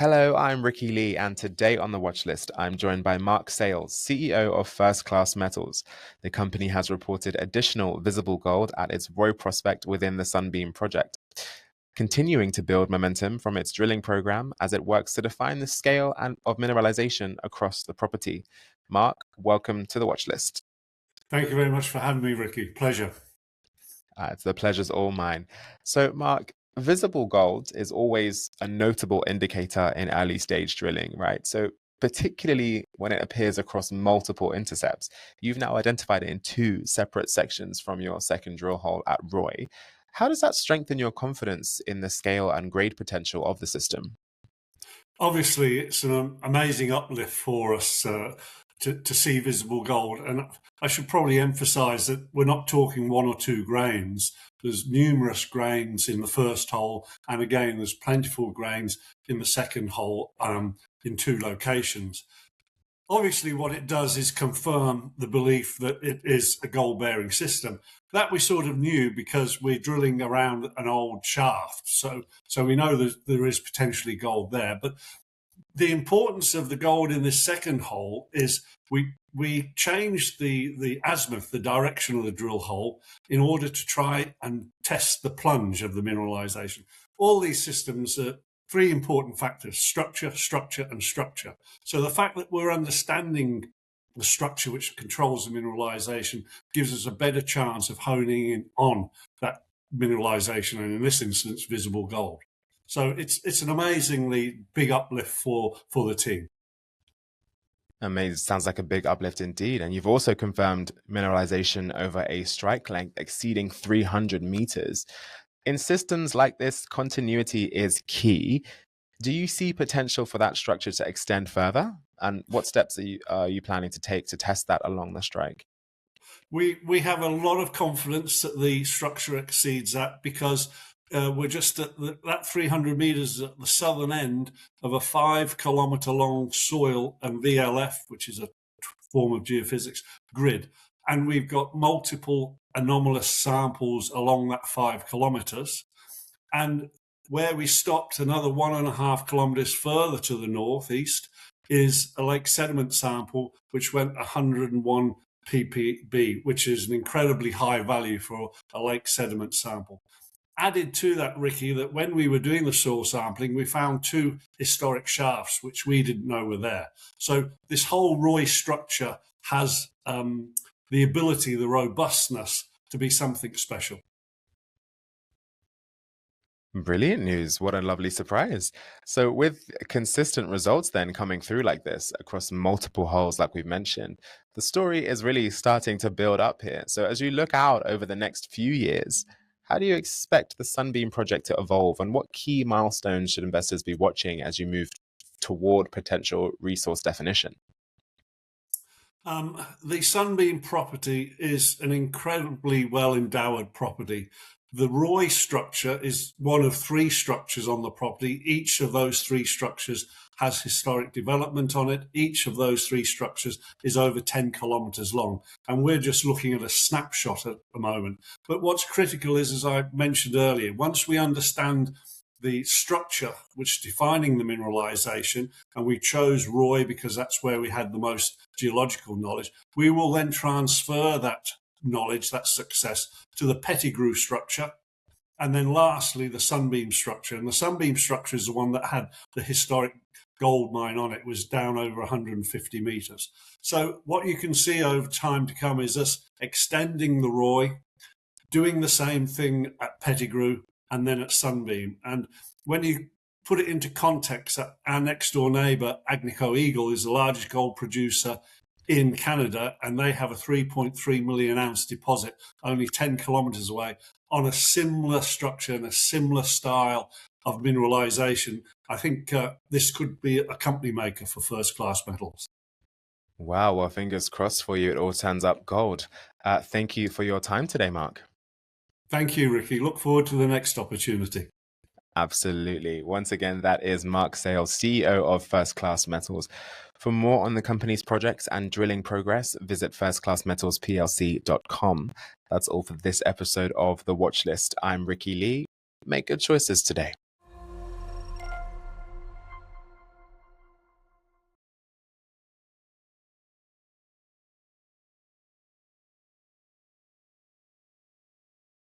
Hello, I'm Ricky Lee, and today on the Watchlist, I'm joined by Marc Sale, CEO of First Class Metals. The company has reported additional visible gold at its Roy prospect within the Sunbeam Project, continuing to build momentum from its drilling program as it works to define the scale of mineralization across the property. Marc, welcome to the Watchlist. Thank you very much for having me, Ricky. Pleasure. The pleasure's all mine. So, Marc, visible gold is always a notable indicator in early stage drilling, right? So, particularly when it appears across multiple intercepts. You've now identified it in two separate sections from your second drill hole at Roy. How does that strengthen your confidence in the scale and grade potential of the system? Obviously, it's an amazing uplift for us to see visible gold. And I should probably emphasize that we're not talking 1 or 2 grains. There's numerous grains in the first hole. And again, there's plentiful grains in the second hole in 2 locations. Obviously, what it does is confirm the belief that it is a gold-bearing system. That we sort of knew because we're drilling around an old shaft. So we know that there is potentially gold there. But the importance of the gold in this second hole is we changed the azimuth, the direction of the drill hole, in order to try and test the plunge of the mineralization. All these systems are 3 important factors: structure, structure, and structure. So the fact that we're understanding the structure which controls the mineralization gives us a better chance of honing in on that mineralization, and in this instance, visible gold. So it's an amazingly big uplift for the team. Amazing. Sounds like a big uplift indeed. And you've also confirmed mineralization over a strike length exceeding 300 meters. In systems like this, continuity is key. Do you see potential for that structure to extend further? And what steps are you planning to take to test that along the strike? We have a lot of confidence that the structure exceeds that because we're just at that 300 meters at the southern end of a 5-kilometer long soil and VLF, which is a form of geophysics, grid. And we've got multiple anomalous samples along that 5 kilometers. And where we stopped another 1.5 kilometers further to the northeast is a lake sediment sample, which went 101 ppb, which is an incredibly high value for a lake sediment sample. Added to that, Ricky, that when we were doing the soil sampling, we found 2 historic shafts, which we didn't know were there. So this whole Roy structure has the ability, the robustness to be something special. Brilliant news. What a lovely surprise. So, with consistent results then coming through like this across multiple holes, like we've mentioned, the story is really starting to build up here. So, as you look out over the next few years, how do you expect the Sunbeam project to evolve, and what key milestones should investors be watching as you move toward potential resource definition? The Sunbeam property is an incredibly well-endowed property. The Roy structure is one of 3 structures on the property. Each of those 3 structures has historic development on it. Each of those 3 structures is over 10 kilometers long. And we're just looking at a snapshot at the moment. But what's critical is, as I mentioned earlier, once we understand the structure which is defining the mineralization, and we chose Roy because that's where we had the most geological knowledge, we will then transfer that knowledge, that success, to the Pettigrew structure, and then lastly the Sunbeam structure. And the Sunbeam structure is the one that had the historic gold mine on it. It was down over 150 meters. So what you can see over time to come is us extending the Roy, doing the same thing at Pettigrew, and then at Sunbeam. And when you put it into context, our next door neighbor, Agnico Eagle, is the largest gold producer in Canada, and they have a 3.3 million ounce deposit only 10 kilometers away on a similar structure and a similar style of mineralization. I think this could be a company maker for First Class Metals. Wow, well, fingers crossed for you. It all turns up gold. Thank you for your time today, Marc. Thank you, Ricky. Look forward to the next opportunity. Absolutely. Once again, that is Marc Sale, CEO of First Class Metals. For more on the company's projects and drilling progress, visit firstclassmetalsplc.com. That's all for this episode of The Watchlist. I'm Ricky Lee. Make good choices today.